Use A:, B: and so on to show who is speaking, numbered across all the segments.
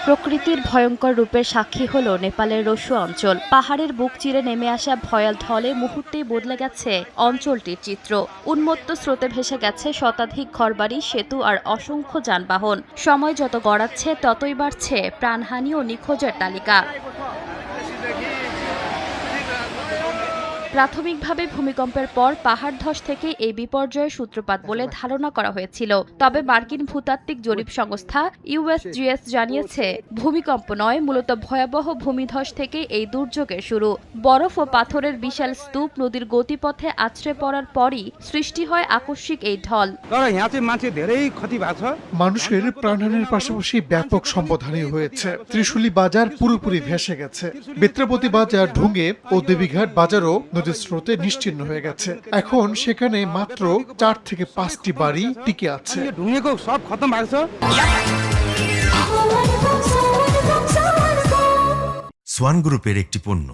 A: প্রকৃতির ভয়ঙ্কর রূপের সাক্ষী হলো নেপালের রসুয়া অঞ্চল। পাহাড়ের বুক চিরে নেমে আসা ভয়াল ঢলে মুহূর্তেই বদলে গেছে অঞ্চলটির চিত্র। উন্মত্ত স্রোতে ভেসে গেছে শতাধিক ঘরবাড়ি, সেতু আর অসংখ্য যানবাহন। সময় যত গড়াচ্ছে ততই বাড়ছে প্রাণহানি ও নিখোঁজের তালিকা। প্রাথমিকভাবে ভূমিকম্পের পর পাহাড় ধস থেকে এই বিপর্যয়ের সূত্রপাত বলে ধারণা করা হয়েছিল। তবে মার্কিন ভূতাত্ত্বিক জরিপ সংস্থা ইউএসজিএস জানিয়েছে, ভূমিকম্প নয়, মূলত ভয়াবহ ভূমিধস থেকে এই দুর্যোগের শুরু। বরফ ও পাথরের বিশাল স্তূপ নদীর গতিপথে আছড়ে পড়ার পরই সৃষ্টি হয় আকস্মিক এই ঢল।
B: মানুষের প্রাণহানির পাশাপাশি ব্যাপক সম্পদহানি হয়েছে। ত্রিশুলী বাজার পুরোপুরি ভেসে গেছে। বেত্রাপতি বাজার, ঢুঙ্গে ও দেবীঘাট বাজারও নদীর স্রোতে নিশ্চিহ্ন হয়ে গেছে। এখন সেখানে মাত্র 4 থেকে 5টি বাড়ি টিকে আছে।
C: সোয়ান গ্রুপের একটি পণ্য।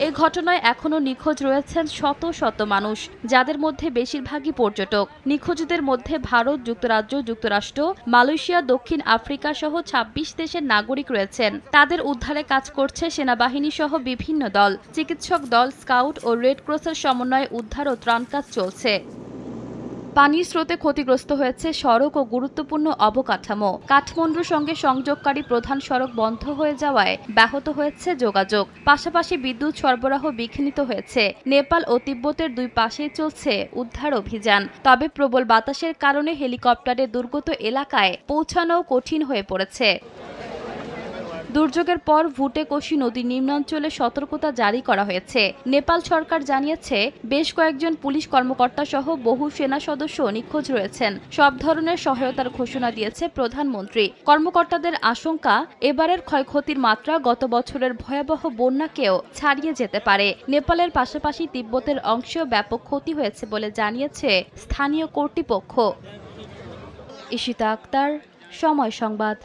A: এই ঘটনায় এখনও নিখোঁজ রয়েছেন শত শত মানুষ, যাদের মধ্যে বেশিরভাগই পর্যটক। নিখোঁজদের মধ্যে ভারত, যুক্তরাজ্য, যুক্তরাষ্ট্র, মালয়েশিয়া, দক্ষিণ আফ্রিকা সহ 26 দেশের নাগরিক রয়েছেন। তাদের উদ্ধারে কাজ করছে সেনাবাহিনী সহ বিভিন্ন দল, চিকিৎসক দল, স্কাউট ও রেড ক্রসের সমন্বয়ে উদ্ধার ও ত্রাণ কাজ চলছে। পানির স্রোতে ক্ষতিগ্রস্ত হয়েছে সড়ক ও গুরুত্বপূর্ণ অবকাঠামো। কাঠমান্ডুর সঙ্গে সংযোগকারী প্রধান সড়ক বন্ধ হয়ে যাওয়ায় ব্যাহত হয়েছে যোগাযোগ। পাশাপাশি বিদ্যুৎ সরবরাহ বিঘ্নিত হয়েছে। নেপাল ও তিব্বতের দুই পাশেই চলছে উদ্ধার অভিযান। তবে প্রবল বাতাসের কারণে হেলিকপ্টারে দুর্গত এলাকায় পৌঁছানোও কঠিন হয়ে পড়েছে। দুর্যোগের পর ভুটেকোশি নদীর নিম্নাঞ্চলে সতর্কতা জারি করা হয়েছে। নেপাল সরকার জানিয়েছে, বেশ কয়েকজন পুলিশ কর্মকর্তা সহ বহু সেনা সদস্য নিখোঁজ রয়েছেন। সব ধরনের সহায়তার ঘোষণা দিয়েছে প্রধানমন্ত্রী। কর্মকর্তাদের আশঙ্কা, এবারের ক্ষয়ক্ষতির মাত্রা গত বছরের ভয়াবহ বন্যাকেও ছাড়িয়ে যেতে পারে। নেপালের পাশাপাশি তিব্বতের অংশেও ব্যাপক ক্ষতি হয়েছে বলে জানিয়েছে স্থানীয় কর্তৃপক্ষ। ইশিতা আক্তার, সময় সংবাদ।